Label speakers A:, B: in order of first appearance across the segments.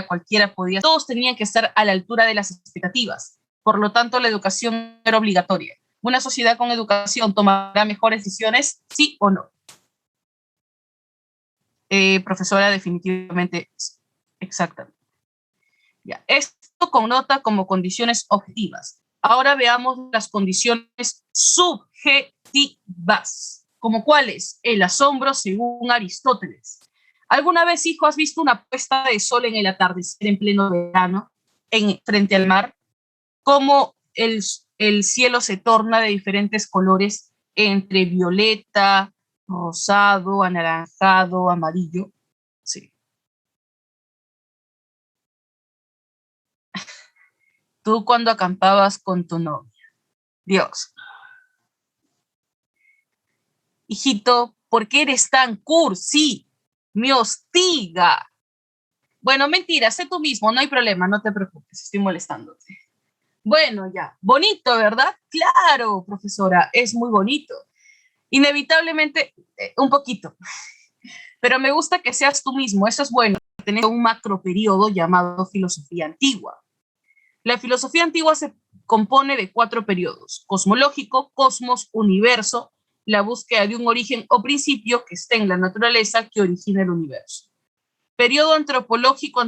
A: cualquiera podía, todos tenían que estar a la altura de las expectativas. Por lo tanto, la educación era obligatoria. ¿Una sociedad con educación tomará mejores decisiones, sí o no? Profesora, definitivamente, exactamente. Ya. Esto connota como condiciones objetivas. Ahora veamos las condiciones subjetivas. ¿Como cuáles? El asombro según Aristóteles. ¿Alguna vez, hijo, has visto una puesta de sol en el atardecer en pleno verano, frente al mar? ¿Cómo el cielo se torna de diferentes colores entre violeta, rosado, anaranjado, amarillo? Sí. Tú cuando acampabas con tu novia. Dios. Hijito, ¿por qué eres tan cursi? Me hostiga. Bueno, mentira, sé tú mismo, no hay problema, no te preocupes, estoy molestándote. Bueno, ya, bonito, ¿verdad? Claro, profesora, es muy bonito. Inevitablemente, un poquito. Pero me gusta que seas tú mismo, eso es bueno. Tenemos un macro periodo llamado filosofía antigua. La filosofía antigua se compone de 4 periodos: cosmológico, cosmos, universo, la búsqueda de un origen o principio que esté en la naturaleza que origina el universo. Periodo antropológico,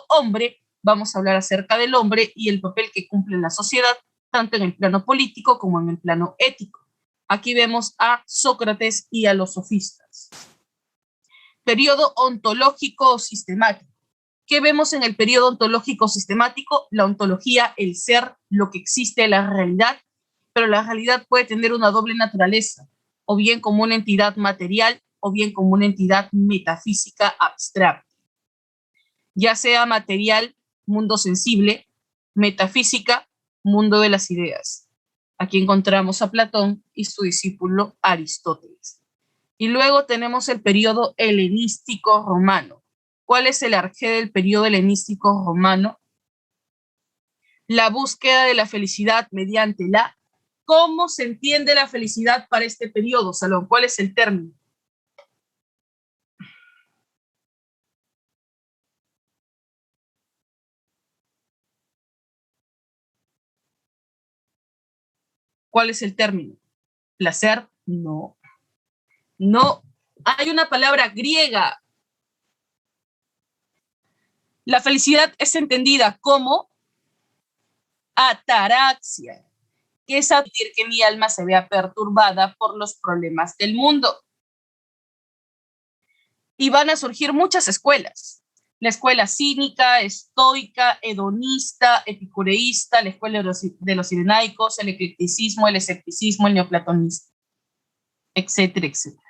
A: hombre, vamos a hablar acerca del hombre y el papel que cumple en la sociedad, tanto en el plano político como en el plano ético. Aquí vemos a Sócrates y a los sofistas. Periodo ontológico o sistemático. ¿Qué vemos en el periodo ontológico sistemático? La ontología, el ser, lo que existe, la realidad, pero la realidad puede tener una doble naturaleza, o bien como una entidad material, o bien como una entidad metafísica abstracta. Ya sea material, mundo sensible, metafísica, mundo de las ideas. Aquí encontramos a Platón y su discípulo Aristóteles. Y luego tenemos el periodo helenístico romano. ¿Cuál es el arjé del periodo helenístico romano? La búsqueda de la felicidad mediante la... ¿Cómo se entiende la felicidad para este periodo, Salón? ¿Cuál es el término? ¿Cuál es el término? ¿Placer? No. No. Hay una palabra griega. La felicidad es entendida como ataraxia, que es admitir que mi alma se vea perturbada por los problemas del mundo. Y van a surgir muchas escuelas. La escuela cínica, estoica, hedonista, epicureísta, la escuela de los cirenaicos, el eclecticismo, el escepticismo, el neoplatonismo, etcétera, etcétera.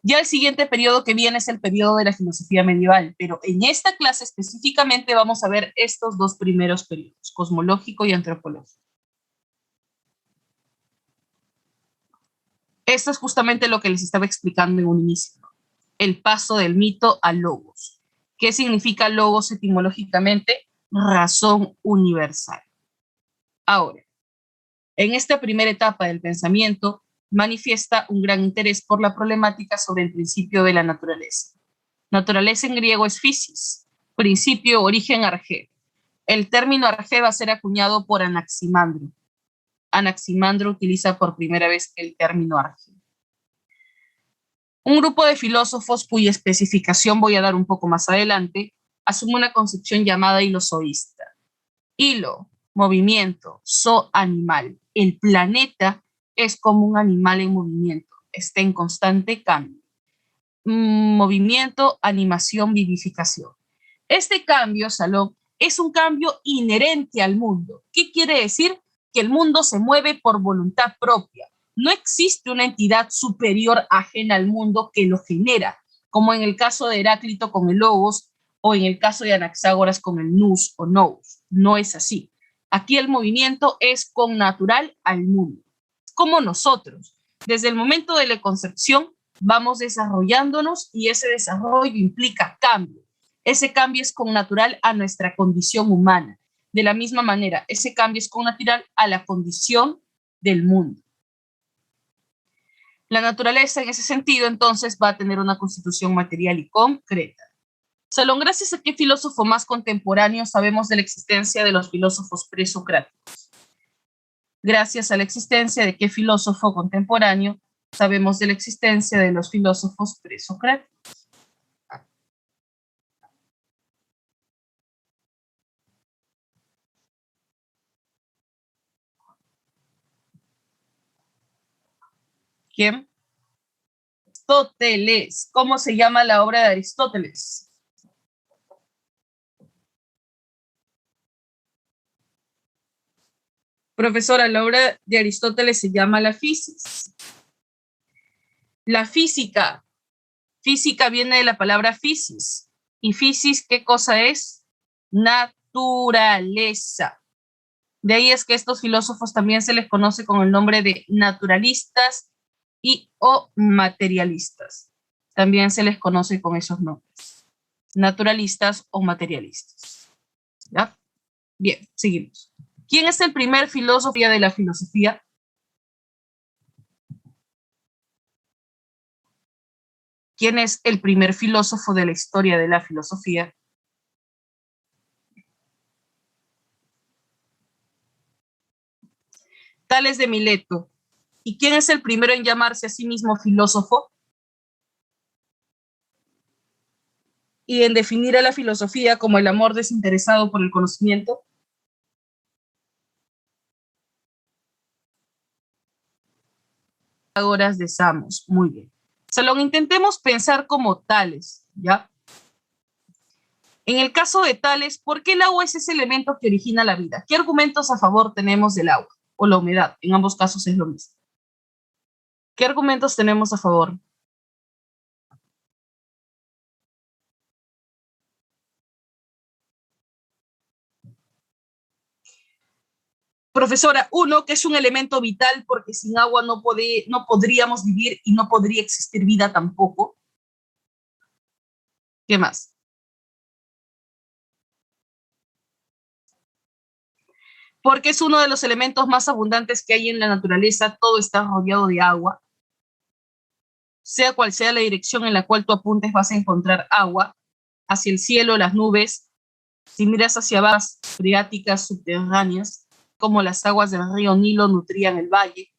A: Ya el siguiente periodo que viene es el periodo de la filosofía medieval, pero en esta clase específicamente vamos a ver estos 2 primeros periodos, cosmológico y antropológico. Esto es justamente lo que les estaba explicando en un inicio, el paso del mito al logos. ¿Qué significa logos etimológicamente? Razón universal. Ahora, en esta primera etapa del pensamiento, manifiesta un gran interés por la problemática sobre el principio de la naturaleza. Naturaleza en griego es physis, principio, origen, arjé. El término arjé va a ser acuñado por Anaximandro. Anaximandro utiliza por primera vez el término arjé. Un grupo de filósofos cuya especificación voy a dar un poco más adelante, asume una concepción llamada hilozoísta. Hilo, movimiento, animal. El planeta es como un animal en movimiento, está en constante cambio. Movimiento, animación, vivificación. Este cambio, Salón, es un cambio inherente al mundo. ¿Qué quiere decir? Que el mundo se mueve por voluntad propia. No existe una entidad superior ajena al mundo que lo genera, como en el caso de Heráclito con el logos o en el caso de Anaxágoras con el nous o nous. No es así. Aquí el movimiento es connatural al mundo, como nosotros. Desde el momento de la concepción vamos desarrollándonos y ese desarrollo implica cambio. Ese cambio es connatural a nuestra condición humana. De la misma manera, ese cambio es connatural a la condición del mundo. La naturaleza en ese sentido entonces va a tener una constitución material y concreta. Salón, ¿gracias a qué filósofo más contemporáneo sabemos de la existencia de los filósofos presocráticos? Gracias a la existencia de qué filósofo contemporáneo sabemos de la existencia de los filósofos presocráticos. ¿Quién? Aristóteles. ¿Cómo se llama la obra de Aristóteles? Profesora, la obra de Aristóteles se llama La Physis. La física. Física viene de la palabra physis. ¿Y physis qué cosa es? Naturaleza. De ahí es que estos filósofos también se les conoce con el nombre de naturalistas y o materialistas. También se les conoce con esos nombres. Naturalistas o materialistas. ¿Ya? Bien, seguimos. ¿Quién es el primer filósofo de la filosofía? ¿Quién es el primer filósofo de la historia de la filosofía? Tales de Mileto. ¿Y quién es el primero en llamarse a sí mismo filósofo? Y en definir a la filosofía como el amor desinteresado por el conocimiento. Pitágoras de Samos. Muy bien. Salón, intentemos pensar como Tales, ¿ya? En el caso de Tales, ¿por qué el agua es ese elemento que origina la vida? ¿Qué argumentos a favor tenemos del agua o la humedad? En ambos casos es lo mismo. ¿Qué argumentos tenemos a favor? Profesora, uno, que es un elemento vital porque sin agua no podríamos vivir y no podría existir vida tampoco. ¿Qué más? Porque es uno de los elementos más abundantes que hay en la naturaleza, todo está rodeado de agua. Sea cual sea la dirección en la cual tú apuntes, vas a encontrar agua, hacia el cielo, las nubes. Si miras hacia abajo, freáticas subterráneas, como las aguas del río Nilo nutrían el valle,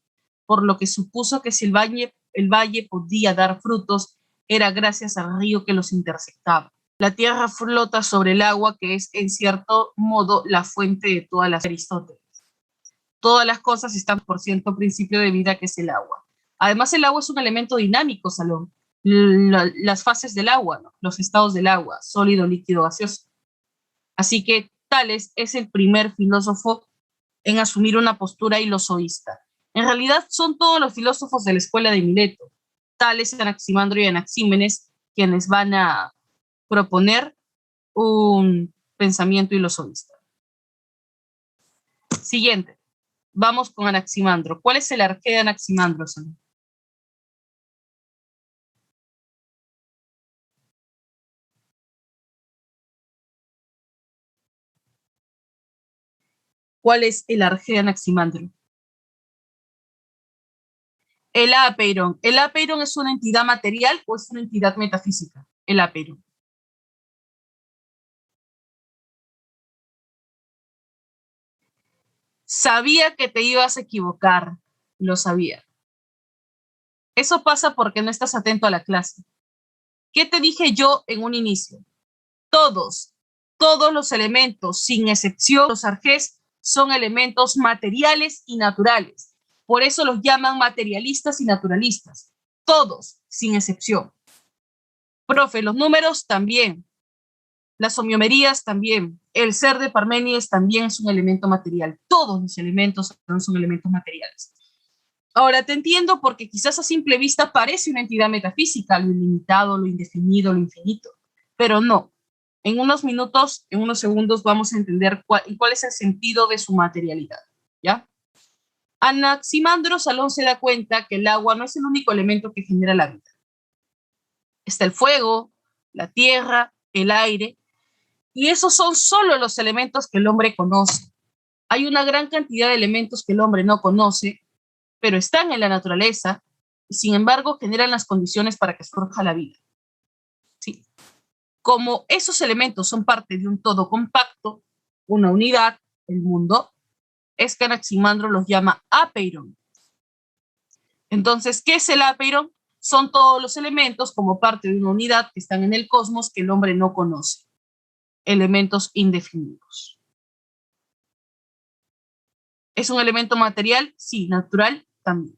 A: por lo que supuso que si el valle podía dar frutos, era gracias al río que los intersectaba. La tierra flota sobre el agua, que es en cierto modo la fuente de todas las Aristóteles. Todas las cosas están por cierto principio de vida que es el agua. Además, el agua es un elemento dinámico, Salón. Las fases del agua, ¿no? Los estados del agua, sólido, líquido, gaseoso. Así que Tales es el primer filósofo en asumir una postura ilozoísta. En realidad son todos los filósofos de la escuela de Mileto, Tales, Anaximandro y Anaxímenes, quienes van a proponer un pensamiento ilozoísta. Siguiente, vamos con Anaximandro. ¿Cuál es el arqué de Anaximandro, señor? ¿Cuál es el arqué de Anaximandro? El apeiron. ¿El apeiron es una entidad material o es una entidad metafísica? El apeiron. Sabía que te ibas a equivocar, lo sabía. Eso pasa porque no estás atento a la clase. ¿Qué te dije yo en un inicio? Todos los elementos, sin excepción, los arjés son elementos materiales y naturales. Por eso los llaman materialistas y naturalistas. Todos, sin excepción. Profe, los números también. Las homeomerías también. El ser de Parménides también es un elemento material. Todos los elementos son elementos materiales. Ahora te entiendo porque quizás a simple vista parece una entidad metafísica, lo ilimitado, lo indefinido, lo infinito, pero no. En unos minutos, en unos segundos vamos a entender cuál es el sentido de su materialidad, ¿ya? Anaximandro Salón se da cuenta que el agua no es el único elemento que genera la vida. Está el fuego, la tierra, el aire, y esos son solo los elementos que el hombre conoce. Hay una gran cantidad de elementos que el hombre no conoce, pero están en la naturaleza y sin embargo generan las condiciones para que surja la vida. ¿Sí? Como esos elementos son parte de un todo compacto, una unidad, el mundo, es que Anaximandro los llama apeiron. Entonces, ¿qué es el apeiron? Son todos los elementos como parte de una unidad que están en el cosmos que el hombre no conoce. Elementos indefinidos. ¿Es un elemento material? Sí, natural también.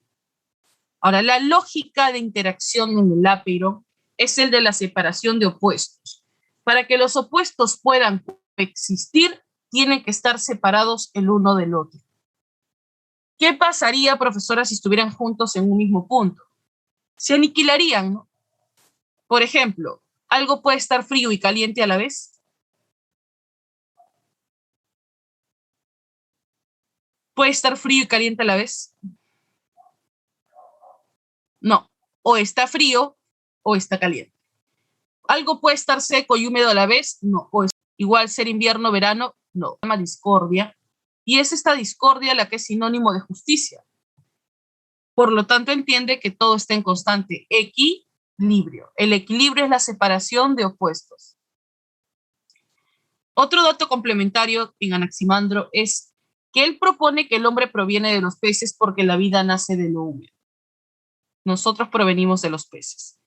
A: Ahora, la lógica de interacción en el apeiron es el de la separación de opuestos. Para que los opuestos puedan coexistir, tienen que estar separados el uno del otro. ¿Qué pasaría, profesora, si estuvieran juntos en un mismo punto? Se aniquilarían, ¿no? Por ejemplo, ¿algo puede estar frío y caliente a la vez? ¿Puede estar frío y caliente a la vez? No, o está frío o está caliente. ¿Algo puede estar seco y húmedo a la vez? No, o es igual ser invierno, verano, no. Se llama discordia, y es esta discordia la que es sinónimo de justicia. Por lo tanto, entiende que todo está en constante equilibrio. El equilibrio es la separación de opuestos. Otro dato complementario en Anaximandro es que él propone que el hombre proviene de los peces porque la vida nace de lo húmedo. Nosotros provenimos de los peces.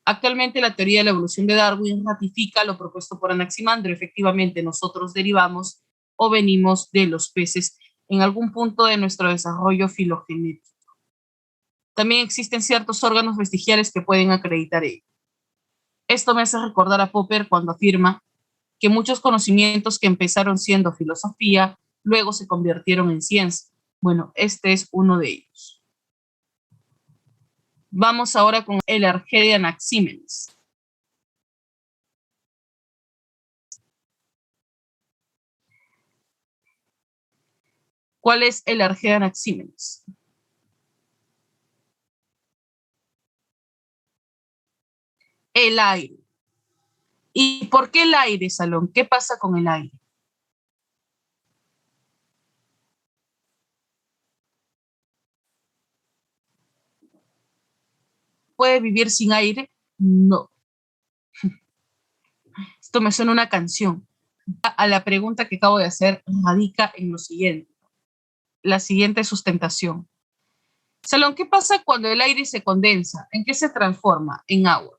A: Actualmente la teoría de la evolución de Darwin ratifica lo propuesto por Anaximandro. Efectivamente, nosotros derivamos o venimos de los peces en algún punto de nuestro desarrollo filogenético. También existen ciertos órganos vestigiales que pueden acreditar ello. Esto me hace recordar a Popper cuando afirma que muchos conocimientos que empezaron siendo filosofía, luego se convirtieron en ciencia. Bueno, este es uno de ellos. Vamos ahora con el Arjé de Anaxímenes. ¿Cuál es el Arjé de Anaxímenes? El aire. ¿Y por qué el aire, Salón? ¿Qué pasa con el aire? ¿Puede vivir sin aire? No. Esto me suena a una canción. A la pregunta que acabo de hacer radica en lo siguiente. La siguiente sustentación. Salón, ¿qué pasa cuando el aire se condensa? ¿En qué se transforma? En agua.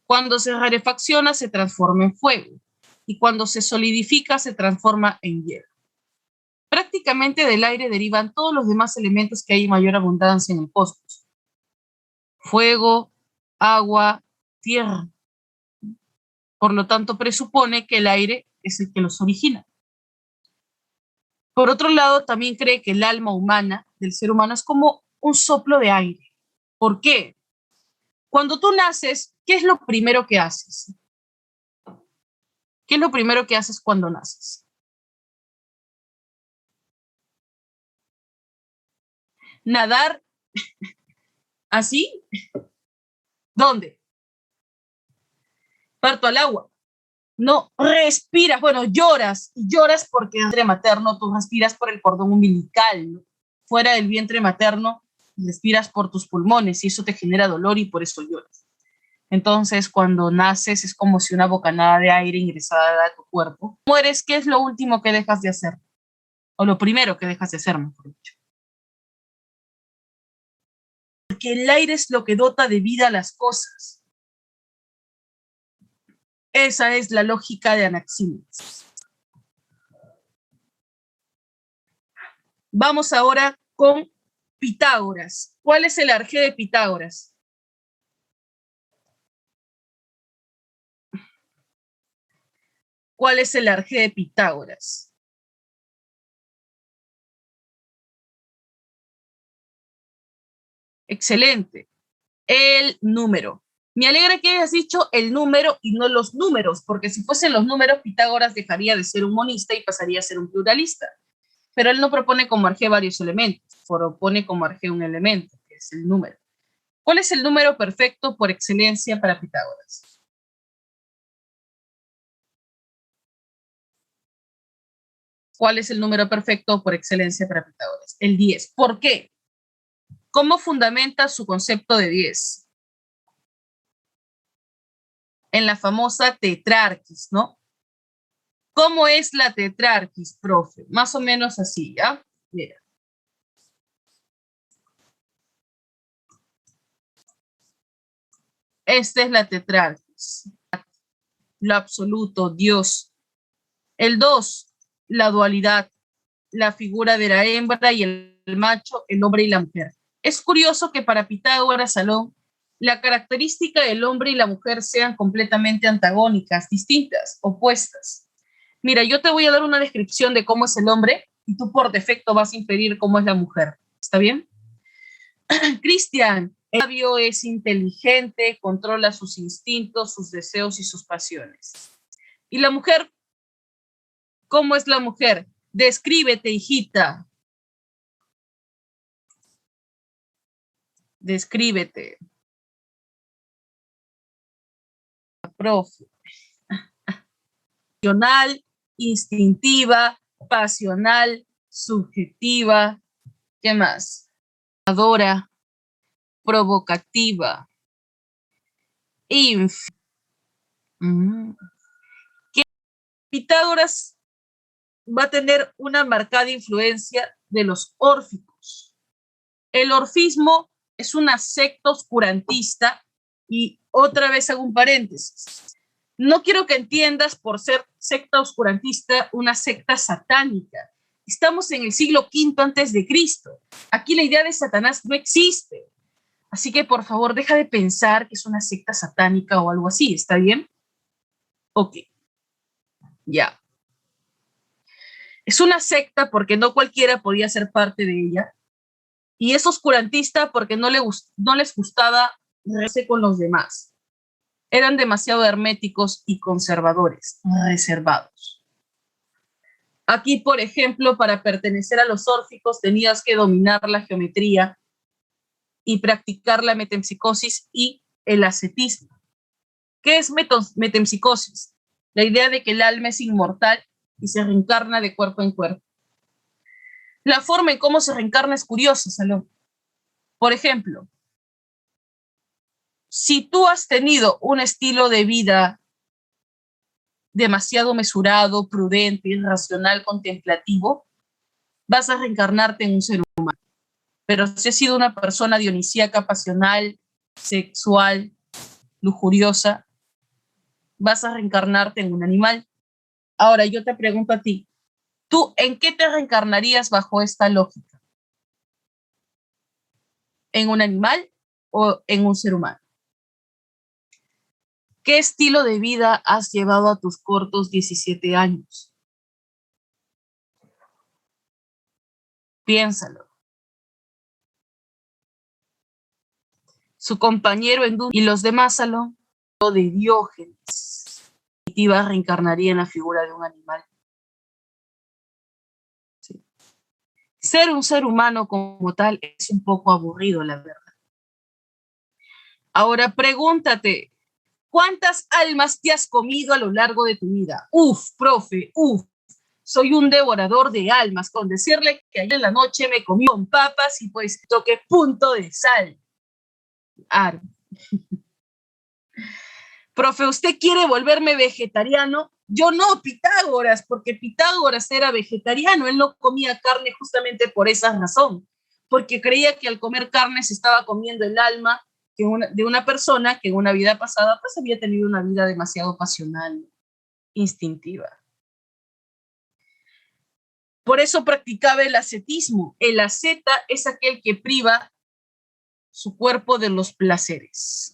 A: Cuando se rarefacciona se transforma en fuego y cuando se solidifica se transforma en hielo. Prácticamente del aire derivan todos los demás elementos que hay en mayor abundancia en el cosmos. Fuego, agua, tierra. Por lo tanto, presupone que el aire es el que los origina. Por otro lado, también cree que el alma humana del ser humano es como un soplo de aire. ¿Por qué? Cuando tú naces, ¿qué es lo primero que haces? ¿Qué es lo primero que haces cuando naces? Nadar. ¿Así? ¿Dónde? Parto al agua. No, respiras, bueno, lloras, y lloras porque el vientre materno, tú respiras por el cordón umbilical, ¿no? Fuera del vientre materno, respiras por tus pulmones y eso te genera dolor y por eso lloras. Entonces, cuando naces es como si una bocanada de aire ingresara a tu cuerpo. Mueres, ¿qué es lo último que dejas de hacer? O lo primero que dejas de hacer, mejor dicho. Porque el aire es lo que dota de vida a las cosas. Esa es la lógica de Anaxímenes. Vamos ahora con Pitágoras. ¿Cuál es el Arjé de Pitágoras? ¿Cuál es el Arjé de Pitágoras? Excelente. El número. Me alegra que hayas dicho el número y no los números, porque si fuesen los números, Pitágoras dejaría de ser un monista y pasaría a ser un pluralista. Pero él no propone como Arjé varios elementos, propone como Arjé un elemento, que es el número. ¿Cuál es el número perfecto por excelencia para Pitágoras? ¿Cuál es el número perfecto por excelencia para Pitágoras? El 10. ¿Por qué? ¿Cómo fundamenta su concepto de 10? en la famosa tetrarquis, ¿no? ¿Cómo es la tetrarquis, profe? Más o menos así, ¿ya? Mira. Esta es la tetrarquis. Lo absoluto, Dios. El 2, la dualidad, la figura de la hembra y el macho, el hombre y la mujer. Es curioso que para Pitágoras, Salón, la característica del hombre y la mujer sean completamente antagónicas, distintas, opuestas. Mira, yo te voy a dar una descripción de cómo es el hombre y tú por defecto vas a inferir cómo es la mujer. ¿Está bien? Cristian, el sabio es inteligente, controla sus instintos, sus deseos y sus pasiones. ¿Y la mujer? ¿Cómo es la mujer? Descríbete, hijita. Descríbete. Profe. Emocional, instintiva, pasional, subjetiva. ¿Qué más? Adora, provocativa. Pitágoras va a tener una marcada influencia de los órficos. El orfismo es una secta oscurantista y otra vez hago un paréntesis. No quiero que entiendas por ser secta oscurantista una secta satánica. Estamos en el siglo V antes de Cristo. Aquí la idea de Satanás no existe. Así que por favor deja de pensar que es una secta satánica o algo así. ¿Está bien? Ok. Ya. Es una secta porque no cualquiera podía ser parte de ella. Y es oscurantista porque no les gustaba reunirse con los demás. Eran demasiado herméticos y conservadores, reservados. Aquí, por ejemplo, para pertenecer a los órficos tenías que dominar la geometría y practicar la metempsicosis y el ascetismo. ¿Qué es metempsicosis? La idea de que el alma es inmortal y se reencarna de cuerpo en cuerpo. La forma en cómo se reencarna es curiosa, Salón. Por ejemplo, si tú has tenido un estilo de vida demasiado mesurado, prudente, irracional, contemplativo, vas a reencarnarte en un ser humano. Pero si has sido una persona dionisíaca, pasional, sexual, lujuriosa, vas a reencarnarte en un animal. Ahora yo te pregunto a ti, ¿tú en qué te reencarnarías bajo esta lógica? ¿En un animal o en un ser humano? ¿Qué estilo de vida has llevado a tus cortos 17 años? Piénsalo. Su compañero en y los demás, Salón, de Diógenes, y reencarnaría en la figura de un animal. Sí. Ser un ser humano como tal es un poco aburrido, la verdad. Ahora pregúntate, ¿cuántas almas te has comido a lo largo de tu vida? Uf, profe, uf. Soy un devorador de almas, con decirle que ayer en la noche me comí con papas y pues toqué punto de sal. Claro. Profe, ¿usted quiere volverme vegetariano? Yo no, Pitágoras, porque Pitágoras era vegetariano, él no comía carne justamente por esa razón, porque creía que al comer carne se estaba comiendo el alma de una persona que en una vida pasada pues había tenido una vida demasiado pasional, instintiva. Por eso practicaba el ascetismo. El asceta es aquel que priva su cuerpo de los placeres.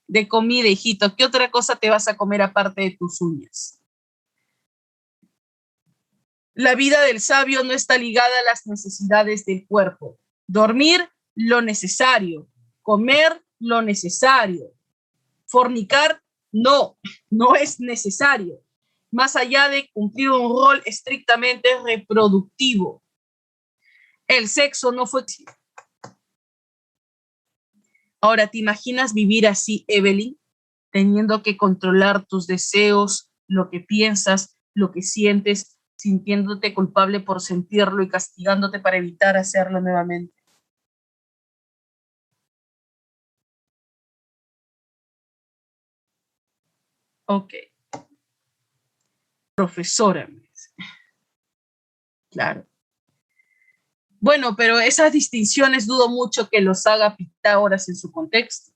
A: De comida, hijito. ¿Qué otra cosa te vas a comer aparte de tus uñas? La vida del sabio no está ligada a las necesidades del cuerpo. Dormir, lo necesario. Comer, lo necesario. Fornicar, no es necesario. Más allá de cumplir un rol estrictamente reproductivo. El sexo no fue... Ahora, ¿te imaginas vivir así, Evelyn? Teniendo que controlar tus deseos, lo que piensas, lo que sientes, sintiéndote culpable por sentirlo y castigándote para evitar hacerlo nuevamente. Ok. Profesora, me dice. Claro. Bueno, pero esas distinciones dudo mucho que los haga Pitágoras en su contexto.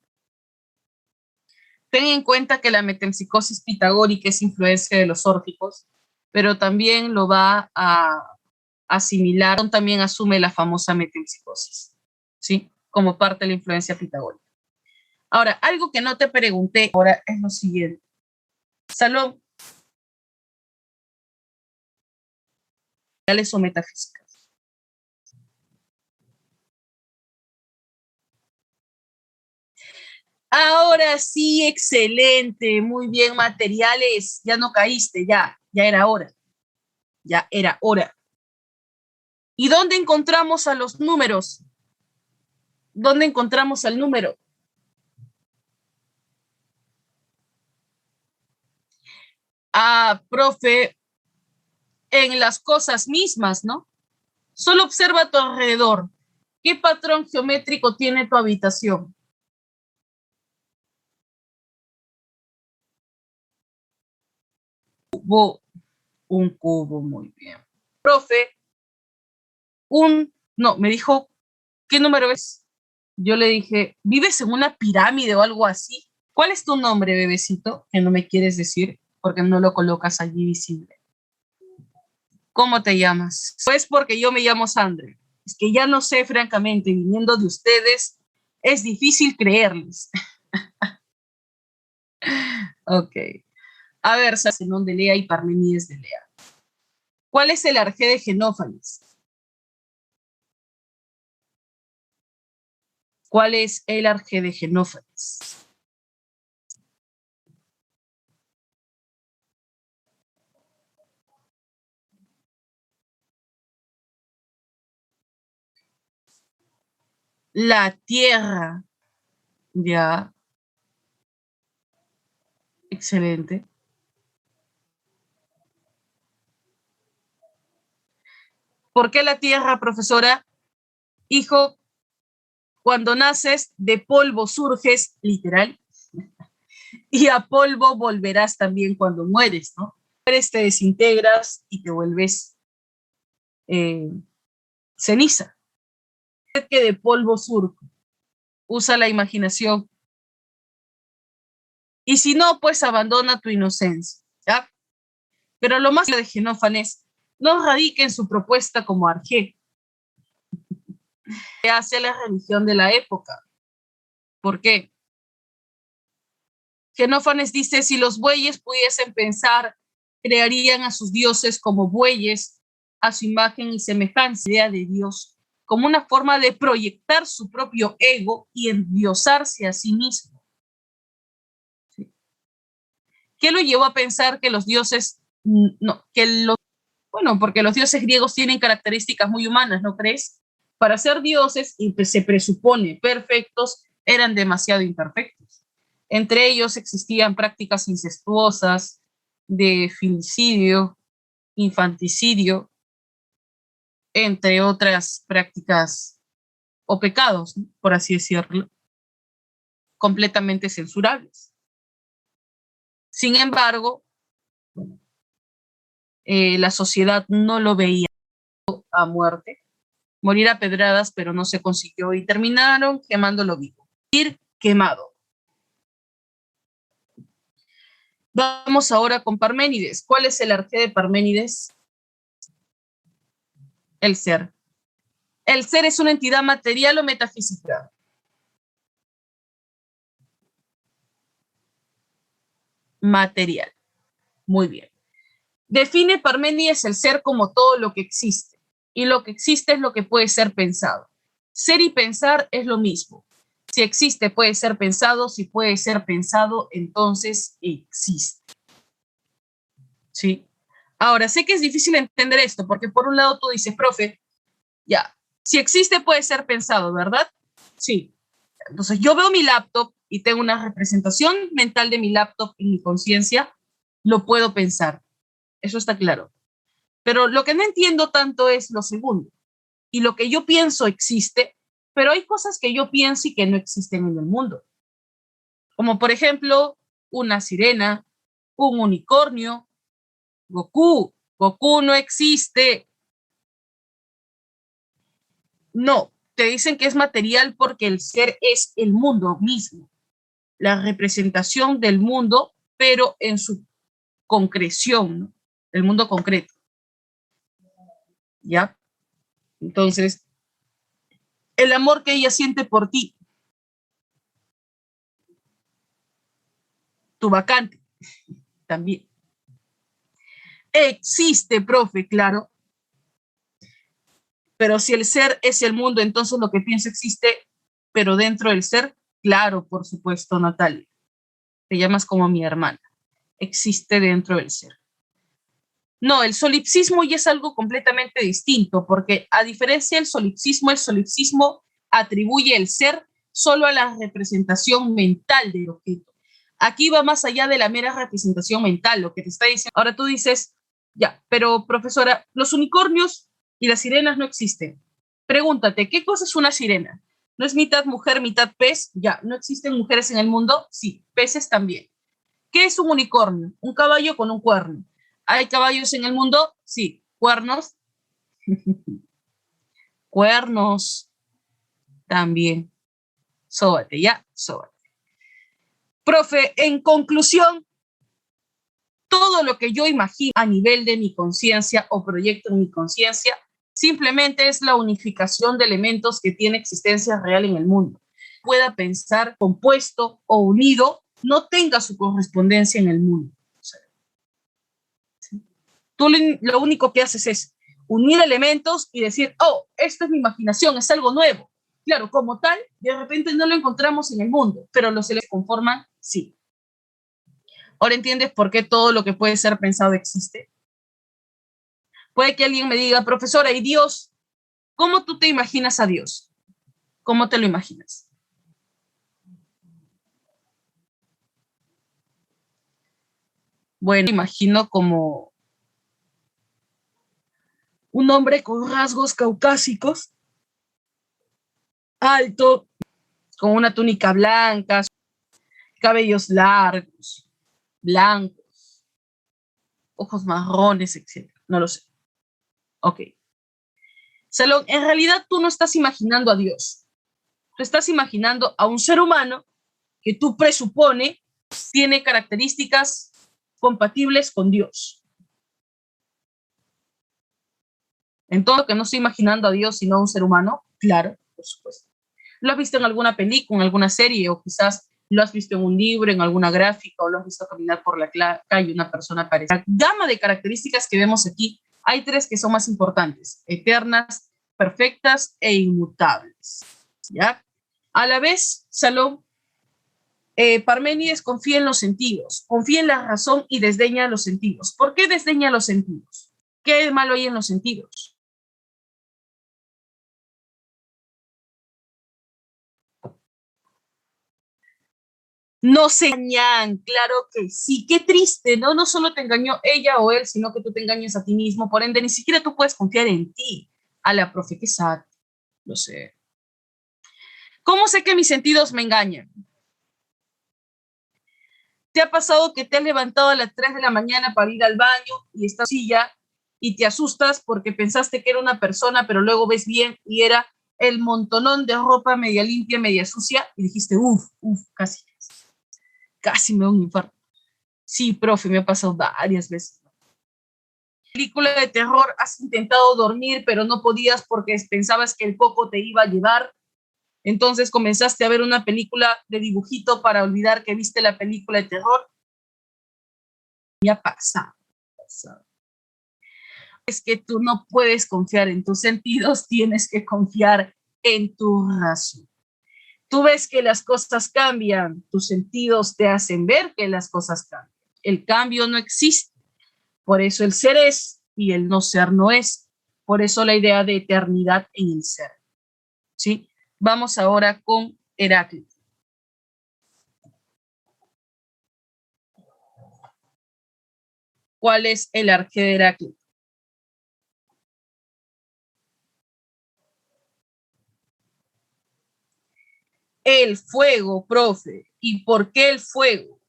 A: Ten en cuenta que la metempsicosis pitagórica es influencia de los órficos, pero también lo va a asimilar, también asume la famosa metempsicosis, ¿sí? Como parte de la influencia pitagórica. Ahora, algo que no te pregunté ahora es lo siguiente. Salón, ¿reales o metafísicas? Ahora sí, excelente, muy bien, materiales, ya no caíste, ya era hora, ya era hora. ¿Y dónde encontramos a los números? ¿Dónde encontramos al número? Ah, profe, en las cosas mismas, ¿no? Solo observa a tu alrededor. ¿Qué patrón geométrico tiene tu habitación? Hubo un cubo, muy bien. Profe, no, me dijo, ¿qué número es? Yo le dije, ¿vives en una pirámide o algo así? ¿Cuál es tu nombre, bebecito? Que no me quieres decir porque no lo colocas allí visible. ¿Cómo te llamas? Pues porque yo me llamo Sandra. Es que ya no sé, francamente, viniendo de ustedes, es difícil creerles. Ok. A ver, Zenón de Lea y Parmenides de Lea. ¿Cuál es el arjé de Genófanes? ¿Cuál es el arjé de Genófanes? La Tierra. Ya, excelente. ¿Por qué la Tierra, profesora? Hijo, cuando naces, de polvo surges, literal, y a polvo volverás también cuando mueres, ¿no? Mueres, te desintegras y te vuelves eh, ceniza. Que de polvo surge. Usa la imaginación. Y si no, pues abandona tu inocencia, ¿ya? Pero lo más de Genófanes no radica en su propuesta como arjé, que hace la religión de la época. ¿Por qué? Genófanes dice, si los bueyes pudiesen pensar, crearían a sus dioses como bueyes, a su imagen y semejanza, idea de Dios, como una forma de proyectar su propio ego y endiosarse a sí mismo. ¿Sí? ¿Qué lo llevó a pensar que los dioses, no, que los, bueno, porque los dioses griegos tienen características muy humanas, ¿no crees? Para ser dioses, y se presupone perfectos, eran demasiado imperfectos. Entre ellos existían prácticas incestuosas, de filicidio, infanticidio, entre otras prácticas o pecados, ¿no? Por así decirlo, completamente censurables. Sin embargo, la sociedad no lo veía a muerte, morir a pedradas, pero no se consiguió y terminaron quemándolo vivo. Ir quemado. Vamos ahora con Parménides. ¿Cuál es el arjé de Parménides? El ser. ¿El ser es una entidad material o metafísica? Material. Muy bien. Define Parménides el ser como todo lo que existe. Y lo que existe es lo que puede ser pensado. Ser y pensar es lo mismo. Si existe, puede ser pensado. Si puede ser pensado, entonces existe. ¿Sí? Ahora, sé que es difícil entender esto, porque por un lado tú dices, profe, ya, si existe puede ser pensado, ¿verdad? Sí. Entonces yo veo mi laptop y tengo una representación mental de mi laptop en mi conciencia, lo puedo pensar. Eso está claro. Pero lo que no entiendo tanto es lo segundo. Y lo que yo pienso existe, pero hay cosas que yo pienso y que no existen en el mundo. Como por ejemplo, una sirena, un unicornio. Goku, Goku no existe. No, te dicen que es material porque el ser es el mundo mismo, la representación del mundo, pero en su concreción, ¿no? El mundo concreto. ¿Ya? Entonces, el amor que ella siente por ti, tu vacante, también. Existe, profe, claro, pero si el ser es el mundo, entonces lo que pienso existe, pero dentro del ser, claro, por supuesto, Natalia. Te llamas como mi hermana. Existe dentro del ser. No, el solipsismo ya es algo completamente distinto, porque a diferencia del solipsismo, el solipsismo atribuye el ser solo a la representación mental del objeto. Aquí va más allá de la mera representación mental, lo que te está diciendo. Ahora tú dices, ya, pero profesora, los unicornios y las sirenas no existen. Pregúntate, ¿qué cosa es una sirena? ¿No es mitad mujer, mitad pez? Ya, ¿no existen mujeres en el mundo? Sí, peces también. ¿Qué es un unicornio? Un caballo con un cuerno. ¿Hay caballos en el mundo? Sí. ¿Cuernos? Cuernos también. Sóbate, ya, sóbate. Profe, en conclusión, todo lo que yo imagino a nivel de mi conciencia o proyecto en mi conciencia simplemente es la unificación de elementos que tiene existencia real en el mundo. Pueda pensar compuesto o unido, no tenga su correspondencia en el mundo. Tú lo único que haces es unir elementos y decir, oh, esto es mi imaginación, es algo nuevo. Claro, como tal, de repente no lo encontramos en el mundo, pero los elementos conforman, sí. Ahora entiendes por qué todo lo que puede ser pensado existe. Puede que alguien me diga, profesora, ¿y Dios? ¿Cómo tú te imaginas a Dios? ¿Cómo te lo imaginas? Bueno, imagino como un hombre con rasgos caucásicos, alto, con una túnica blanca, cabellos largos, blancos, ojos marrones, etc. No lo sé. Ok. Salón, en realidad tú no estás imaginando a Dios. Tú estás imaginando a un ser humano que tú presupone tiene características compatibles con Dios. Entonces, que no estoy imaginando a Dios sino a un ser humano, claro, por supuesto. ¿Lo has visto en alguna película, en alguna serie, o quizás lo has visto en un libro, en alguna gráfica, o lo has visto caminar por la calle una persona parecida? La gama de características que vemos aquí, hay tres que son más importantes: eternas, perfectas e inmutables. ¿Ya? A la vez, Salón, Parménides confía en los sentidos, confía en la razón y desdeña los sentidos. ¿Por qué desdeña los sentidos? ¿Qué malo hay en los sentidos? No se engañan, claro que sí. Qué triste, ¿no? No solo te engañó ella o él, sino que tú te engañas a ti mismo. Por ende, ni siquiera tú puedes confiar en ti. A la profe, que sad. Lo sé. ¿Cómo sé que mis sentidos me engañan? ¿Te ha pasado que te has levantado a las 3 de la mañana para ir al baño y estás en silla y te asustas porque pensaste que era una persona, pero luego ves bien y era el montonón de ropa media limpia, media sucia, y dijiste, casi, casi me da un infarto? Sí, profe, me ha pasado varias veces. Película de terror, has intentado dormir, pero no podías porque pensabas que el coco te iba a llevar. Entonces comenzaste a ver una película de dibujito para olvidar que viste la película de terror. Ya pasa. Es que tú no puedes confiar en tus sentidos, tienes que confiar en tu razón. Tú ves que las cosas cambian, tus sentidos te hacen ver que las cosas cambian. El cambio no existe. Por eso el ser es y el no ser no es. Por eso la idea de eternidad en el ser. ¿Sí? Vamos ahora con Heráclito. ¿Cuál es el arqué de Heráclito? El fuego, profe. ¿Y por qué el fuego?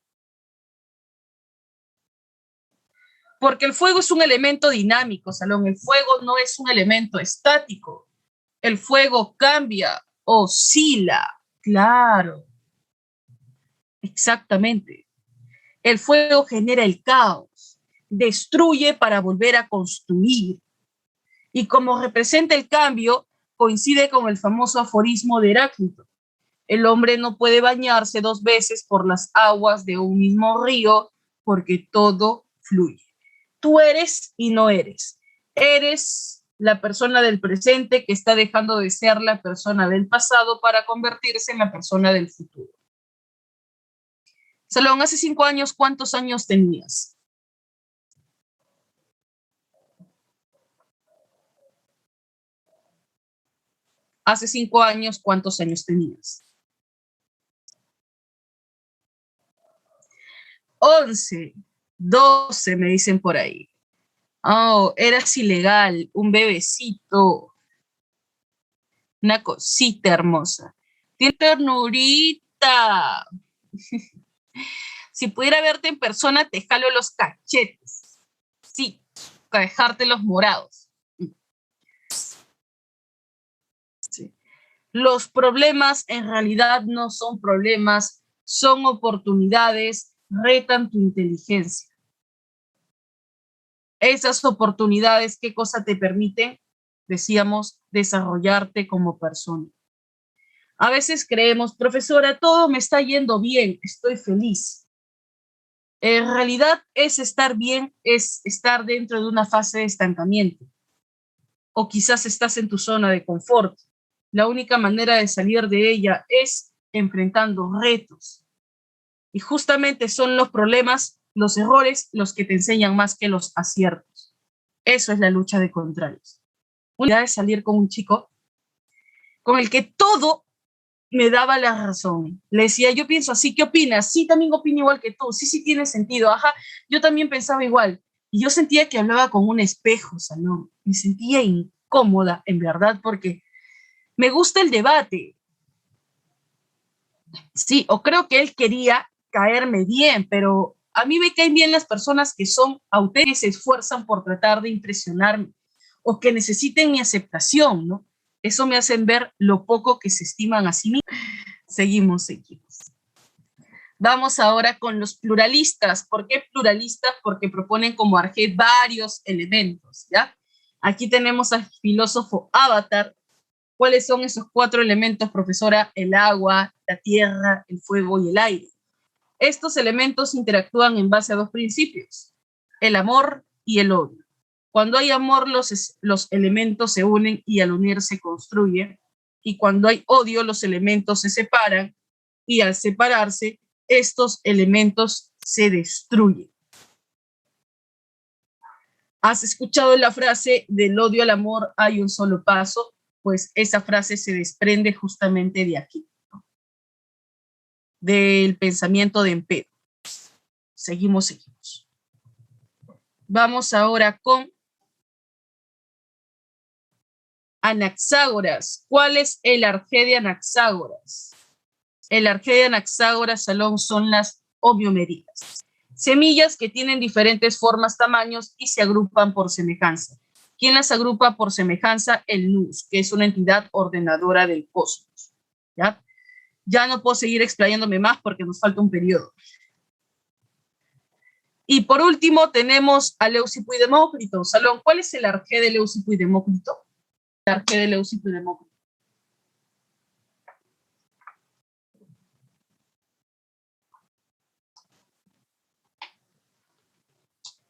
A: Porque el fuego es un elemento dinámico, Salón. El fuego no es un elemento estático. El fuego cambia, oscila. Claro, exactamente. El fuego genera el caos, destruye para volver a construir. Y como representa el cambio, coincide con el famoso aforismo de Heráclito. El hombre no puede bañarse 2 veces por las aguas de un mismo río porque todo fluye. Tú eres y no eres. Eres la persona del presente que está dejando de ser la persona del pasado para convertirse en la persona del futuro. Salón, hace 5 años, ¿cuántos años tenías? Hace 5 años, ¿cuántos años tenías? 11, 12, me dicen por ahí. Oh, eras ilegal, un bebecito, una cosita hermosa. Tiene ternurita. Si pudiera verte en persona, te jalo los cachetes. Sí, para dejarte los morados. Sí. Los problemas en realidad no son problemas, son oportunidades, retan tu inteligencia. Esas oportunidades, ¿qué cosa te permiten? Decíamos, desarrollarte como persona. A veces creemos, profesora, todo me está yendo bien, estoy feliz. En realidad, es estar bien, es estar dentro de una fase de estancamiento. O quizás estás en tu zona de confort. La única manera de salir de ella es enfrentando retos. Y justamente son los problemas, los errores, los que te enseñan más que los aciertos. Eso es la lucha de contrarios. Una idea de salir con un chico con el que todo me daba la razón. Le decía, yo pienso así, ¿qué opinas? Sí, también opino igual que tú. Sí, sí tiene sentido. Ajá, yo también pensaba igual. Y yo sentía que hablaba con un espejo, Salón. Me sentía incómoda, en verdad, porque me gusta el debate. Sí, o creo que él quería caerme bien, pero a mí me caen bien las personas que son auténticas, se esfuerzan por tratar de impresionarme o que necesiten mi aceptación, ¿no? Eso me hacen ver lo poco que se estiman a sí mismos. Seguimos. Vamos ahora con los pluralistas. ¿Por qué pluralistas? Porque proponen como arjé varios elementos, ¿ya? Aquí tenemos al filósofo Avatar. ¿Cuáles son esos 4 elementos, profesora? El agua, la tierra, el fuego y el aire. Estos elementos interactúan en base a 2 principios, el amor y el odio. Cuando hay amor, los elementos se unen y al unir se construyen. Y cuando hay odio, los elementos se separan y al separarse, estos elementos se destruyen. ¿Has escuchado la frase del odio al amor hay un solo paso? Pues esa frase se desprende justamente de aquí, ¿no? Del pensamiento de Empero. Seguimos. Vamos ahora con Anaxágoras. ¿Cuál es el arjé de Anaxágoras? El arjé de Anaxágoras, Salón, son las homeomeridas. Semillas que tienen diferentes formas, tamaños y se agrupan por semejanza. ¿Quién las agrupa por semejanza? El nous, que es una entidad ordenadora del cosmos. ¿Ya? Ya no puedo seguir explayándome más porque nos falta un periodo. Y por último tenemos a Leucipo y Demócrito. Salón, ¿cuál es el arjé de Leucipo y Demócrito? El arjé de Leucipo y Demócrito.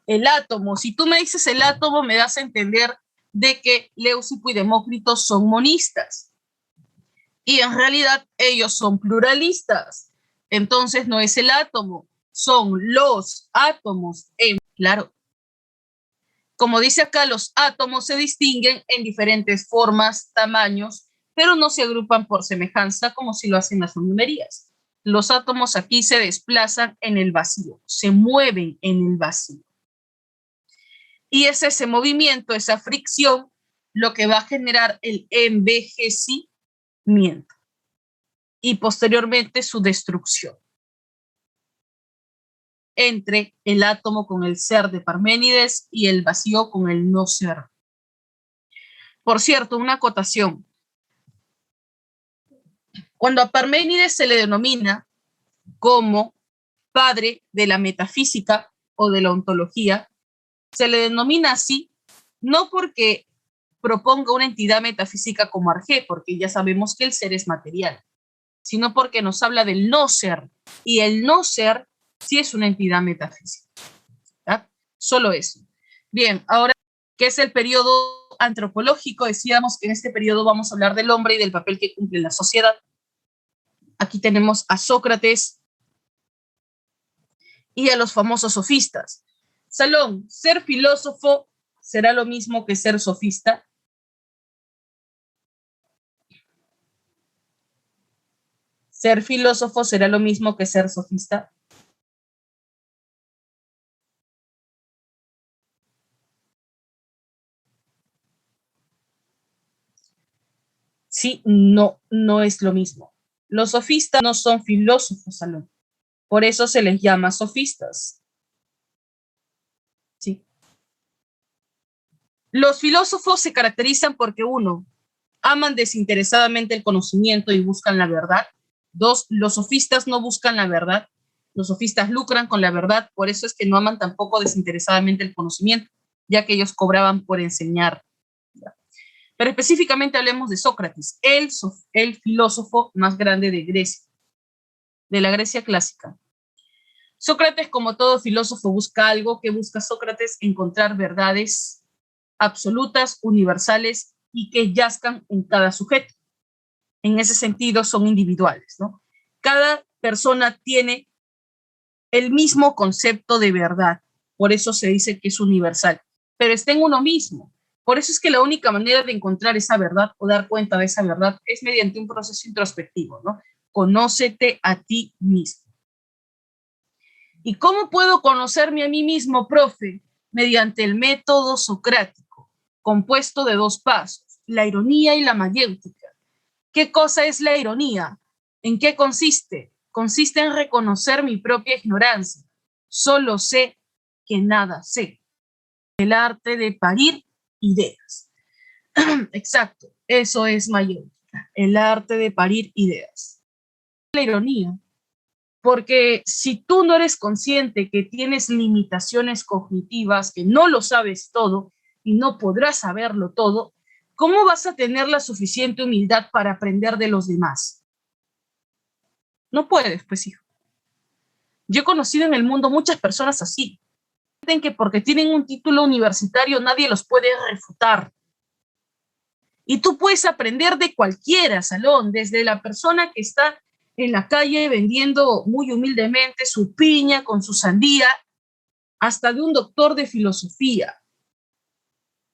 A: El átomo. Si tú me dices el átomo, me das a entender de que Leucipo y Demócrito son monistas. Y en realidad ellos son pluralistas. Entonces no es el átomo, son los átomos. Claro. Como dice acá, los átomos se distinguen en diferentes formas, tamaños, pero no se agrupan por semejanza como si lo hacen las numerías. Los átomos aquí se desplazan en el vacío, se mueven en el vacío. Y es ese movimiento, esa fricción, lo que va a generar el envejecimiento y posteriormente su destrucción. entre el átomo con el ser de Parménides y el vacío con el no ser. Por cierto, una acotación. Cuando a Parménides se le denomina como padre de la metafísica o de la ontología, se le denomina así no porque proponga una entidad metafísica como Arge, porque ya sabemos que el ser es material, sino porque nos habla del no ser, y el no ser sí es una entidad metafísica. ¿Verdad? Solo eso. Bien, ahora, ¿qué es el periodo antropológico? Decíamos que en este periodo vamos a hablar del hombre y del papel que cumple en la sociedad. Aquí tenemos a Sócrates y a los famosos sofistas. Salón, ¿ser filósofo será lo mismo que ser sofista? ¿Ser filósofo será lo mismo que ser sofista? Sí, no, no es lo mismo. Los sofistas no son filósofos, Salón. Por eso se les llama sofistas. ¿Sí? Los filósofos se caracterizan porque, uno, aman desinteresadamente el conocimiento y buscan la verdad. Dos, los sofistas no buscan la verdad. Los sofistas lucran con la verdad, por eso es que no aman tampoco desinteresadamente el conocimiento, ya que ellos cobraban por enseñar. Pero específicamente hablemos de Sócrates, el filósofo más grande de Grecia, de la Grecia clásica. Sócrates, como todo filósofo, busca algo. Que busca Sócrates? Encontrar verdades absolutas, universales y que yazcan en cada sujeto. En ese sentido son individuales, ¿no? Cada persona tiene el mismo concepto de verdad, por eso se dice que es universal, pero está en uno mismo. Por eso es que la única manera de encontrar esa verdad o dar cuenta de esa verdad es mediante un proceso introspectivo, ¿no? Conócete a ti mismo. ¿Y cómo puedo conocerme a mí mismo, profe? Mediante el método socrático, compuesto de dos pasos, la ironía y la mayéutica. ¿Qué cosa es la ironía? ¿En qué consiste? Consiste en reconocer mi propia ignorancia. Solo sé que nada sé. El arte de parir ideas. Exacto, eso es mayéutica, el arte de parir ideas. La ironía, porque si tú no eres consciente que tienes limitaciones cognitivas, que no lo sabes todo y no podrás saberlo todo, ¿cómo vas a tener la suficiente humildad para aprender de los demás? No puedes, pues, hijo. Yo he conocido en el mundo muchas personas así, que porque tienen un título universitario nadie los puede refutar. Y tú puedes aprender de cualquiera, Salón, desde la persona que está en la calle vendiendo muy humildemente su piña con su sandía, hasta de un doctor de filosofía.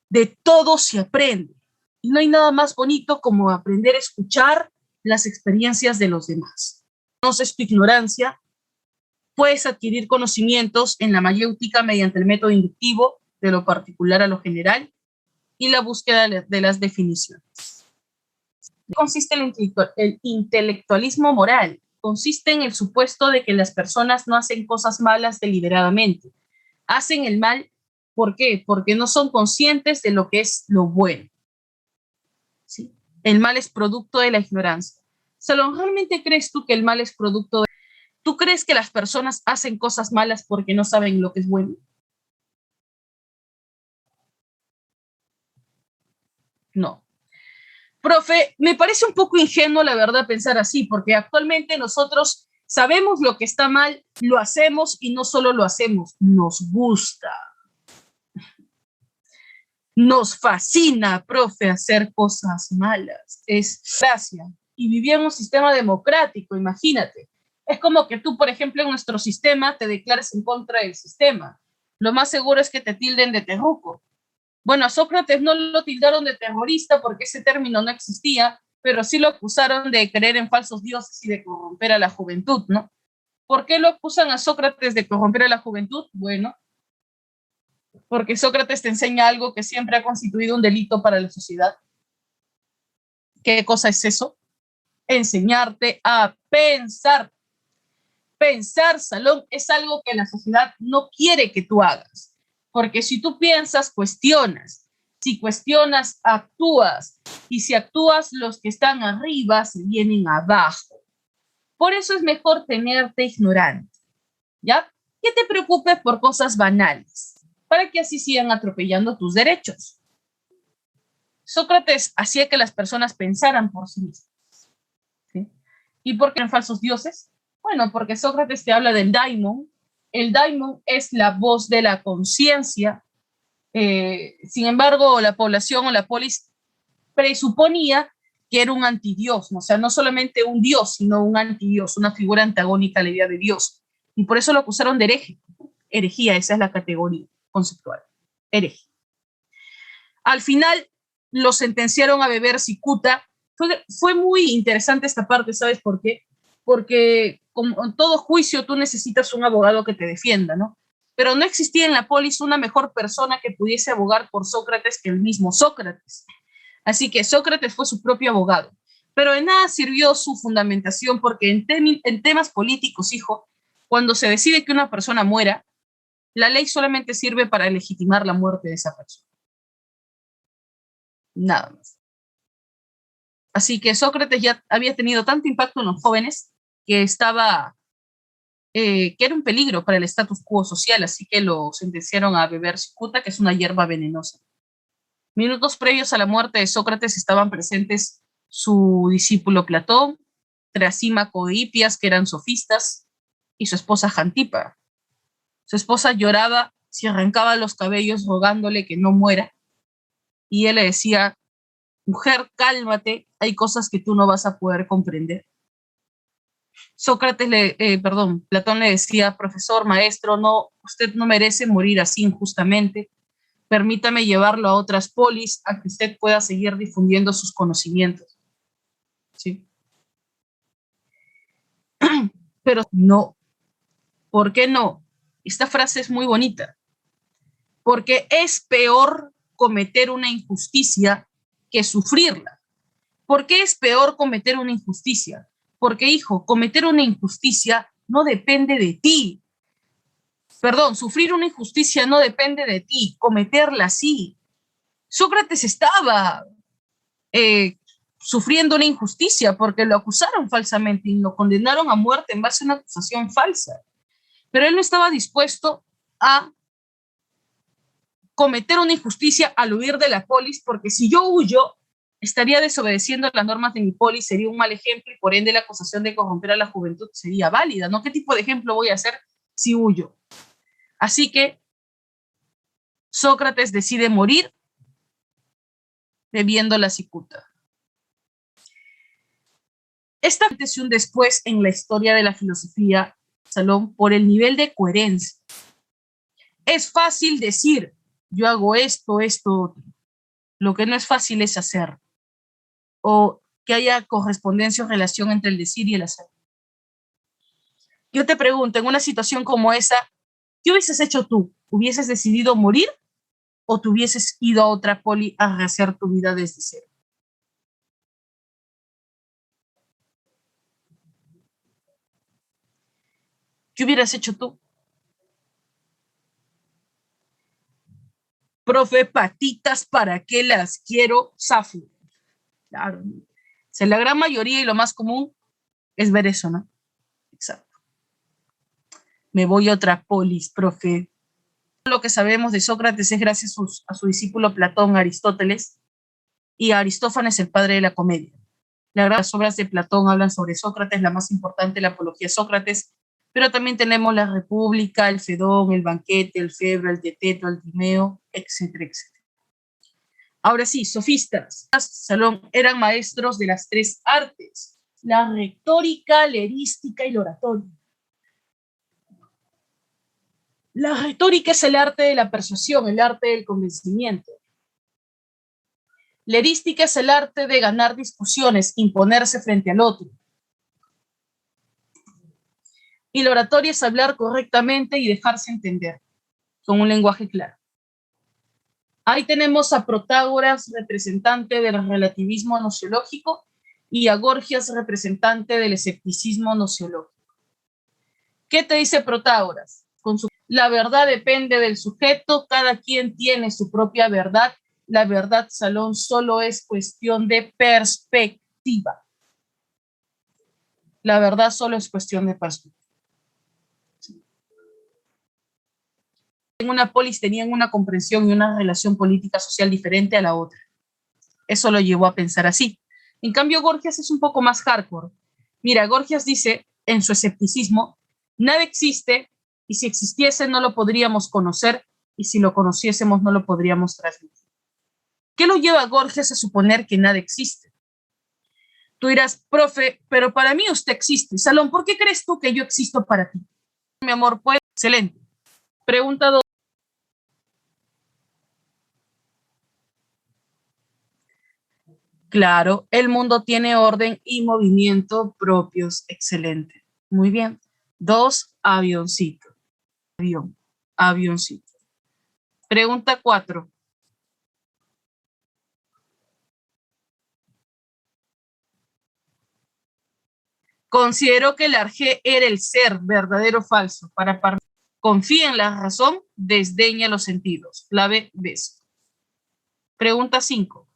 A: De todo se aprende. Y no hay nada más bonito como aprender a escuchar las experiencias de los demás. Conoces tu ignorancia, puedes adquirir conocimientos en la mayéutica mediante el método inductivo, de lo particular a lo general, y la búsqueda de las definiciones. Consiste el intelectualismo moral. Consiste en el supuesto de que las personas no hacen cosas malas deliberadamente. Hacen el mal, ¿por qué? Porque no son conscientes de lo que es lo bueno. ¿Sí? El mal es producto de la ignorancia. Salón, ¿realmente crees tú que el mal es producto de... ¿Tú crees que las personas hacen cosas malas porque no saben lo que es bueno? No. Profe, me parece un poco ingenuo, la verdad, pensar así, porque actualmente nosotros sabemos lo que está mal, lo hacemos y no solo lo hacemos, nos gusta. Nos fascina, profe, hacer cosas malas. Es gracia. Y vivía en un sistema democrático, imagínate. Es como que tú, por ejemplo, en nuestro sistema te declares en contra del sistema. Lo más seguro es que te tilden de terruco. Bueno, a Sócrates no lo tildaron de terrorista porque ese término no existía, pero sí lo acusaron de creer en falsos dioses y de corromper a la juventud, ¿no? ¿Por qué lo acusan a Sócrates de corromper a la juventud? Bueno, porque Sócrates te enseña algo que siempre ha constituido un delito para la sociedad. ¿Qué cosa es eso? Enseñarte a pensar. Pensar, Salón, es algo que la sociedad no quiere que tú hagas. Porque si tú piensas, cuestionas. Si cuestionas, actúas. Y si actúas, los que están arriba se vienen abajo. Por eso es mejor tenerte ignorante, ¿ya? Que te preocupes por cosas banales, para que así sigan atropellando tus derechos. Sócrates hacía que las personas pensaran por sí mismas. ¿Sí? ¿Y por qué eran falsos dioses? Bueno, porque Sócrates te habla del daimon. El daimon es la voz de la conciencia. Sin embargo, la población o la polis presuponía que era un antidios, ¿no? O sea, no solamente un dios, sino un antidios, una figura antagónica a la idea de Dios. Y por eso lo acusaron de hereje. Herejía, esa es la categoría conceptual. Hereje. Al final lo sentenciaron a beber cicuta. Fue muy interesante esta parte, ¿sabes por qué? Porque como en todo juicio tú necesitas un abogado que te defienda, ¿no? Pero no existía en la polis una mejor persona que pudiese abogar por Sócrates que el mismo Sócrates. Así que Sócrates fue su propio abogado. Pero de nada sirvió su fundamentación porque en temas políticos, hijo, cuando se decide que una persona muera, la ley solamente sirve para legitimar la muerte de esa persona. Nada más. Así que Sócrates ya había tenido tanto impacto en los jóvenes que que era un peligro para el status quo social, así que lo sentenciaron a beber cicuta, que es una hierba venenosa. Minutos previos a la muerte de Sócrates estaban presentes su discípulo Platón, Trasímaco e Hipias, que eran sofistas, y su esposa Jantipa. Su esposa lloraba, se arrancaba los cabellos rogándole que no muera, y él le decía, mujer, cálmate, hay cosas que tú no vas a poder comprender. Platón le decía, profesor, maestro, no, usted no merece morir así injustamente. Permítame llevarlo a otras polis a que usted pueda seguir difundiendo sus conocimientos. ¿Sí? Pero no. ¿Por qué no? Esta frase es muy bonita. Porque es peor cometer una injusticia que sufrirla. ¿Por qué es peor cometer una injusticia? Porque, hijo, cometer una injusticia no depende de ti. Perdón, sufrir una injusticia no depende de ti, cometerla sí. Sócrates estaba sufriendo una injusticia porque lo acusaron falsamente y lo condenaron a muerte en base a una acusación falsa. Pero él no estaba dispuesto a cometer una injusticia al huir de la polis, porque si yo huyo, estaría desobedeciendo las normas de mi polis, sería un mal ejemplo y por ende la acusación de corromper a la juventud sería válida, ¿no? ¿Qué tipo de ejemplo voy a hacer si huyo? Así que Sócrates decide morir bebiendo la cicuta. Esta es un después en la historia de la filosofía, Salón, por el nivel de coherencia. Es fácil decir, yo hago esto, otro. Lo que no es fácil es hacer. O que haya correspondencia o relación entre el decir y el hacer. Yo te pregunto, en una situación como esa, ¿qué hubieses hecho tú? ¿Hubieses decidido morir o te hubieses ido a otra poli a rehacer tu vida desde cero? ¿Qué hubieras hecho tú? Profe, patitas, ¿para qué las quiero? Zafo. Claro. O sea, la gran mayoría y lo más común es ver eso, ¿no? Exacto. Me voy a otra polis, profe. Lo que sabemos de Sócrates es gracias a su discípulo Platón, Aristóteles, y a Aristófanes, el padre de la comedia. Las obras de Platón hablan sobre Sócrates, la más importante, la apología de Sócrates, pero también tenemos la República, el Fedón, el Banquete, el Febro, el Teteto, el Timeo, etcétera, etcétera. Ahora sí, sofistas, Salón, eran maestros de las tres artes, la retórica, la erística y la oratoria. La retórica es el arte de la persuasión, el arte del convencimiento. La erística es el arte de ganar discusiones, imponerse frente al otro. Y la oratoria es hablar correctamente y dejarse entender, con un lenguaje claro. Ahí tenemos a Protágoras, representante del relativismo nociológico, y a Gorgias, representante del escepticismo nociológico. ¿Qué te dice Protágoras? La verdad depende del sujeto, cada quien tiene su propia verdad. La verdad, Salón, solo es cuestión de perspectiva. La verdad solo es cuestión de perspectiva. En una polis tenían una comprensión y una relación política social diferente a la otra. Eso lo llevó a pensar así. En cambio, Gorgias es un poco más hardcore. Mira, Gorgias dice, en su escepticismo, nada existe y si existiese no lo podríamos conocer y si lo conociésemos no lo podríamos transmitir. ¿Qué lo lleva a Gorgias a suponer que nada existe? Tú dirás, profe, pero para mí usted existe. Salón, ¿por qué crees tú que yo existo para ti? Mi amor, pues, excelente. Pregunta 2. Claro, el mundo tiene orden y movimiento propios. Excelente. Muy bien. 2, avioncito. Avión, avioncito. Pregunta 4. Considero que el arjé era el ser, verdadero o falso. Confía en la razón, desdeña los sentidos. Clave beso. Pregunta 5.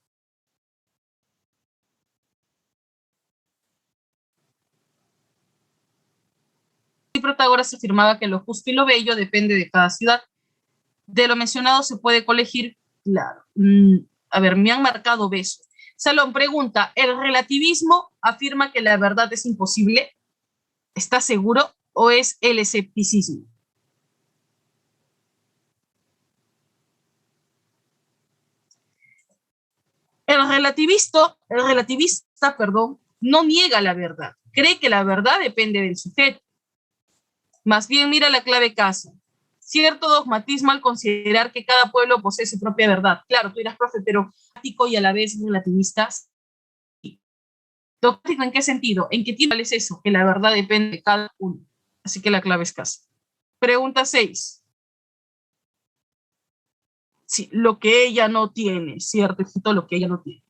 A: Protágoras afirmaba que lo justo y lo bello depende de cada ciudad. De lo mencionado se puede colegir, claro. A ver, me han marcado beso. Salón pregunta, ¿el relativismo afirma que la verdad es imposible? ¿Está seguro o es el escepticismo? El relativista, no niega la verdad, cree que la verdad depende del sujeto. Más bien mira la clave caso. Cierto dogmatismo al considerar que cada pueblo posee su propia verdad. Claro, tú dirás, profe, pero dogmático y a la vez relativista. ¿Dogmático en qué sentido? En que tiene es eso, que la verdad depende de cada uno. Así que la clave es caso. Pregunta 6. Sí, lo que ella no tiene, cierto, lo que ella no tiene.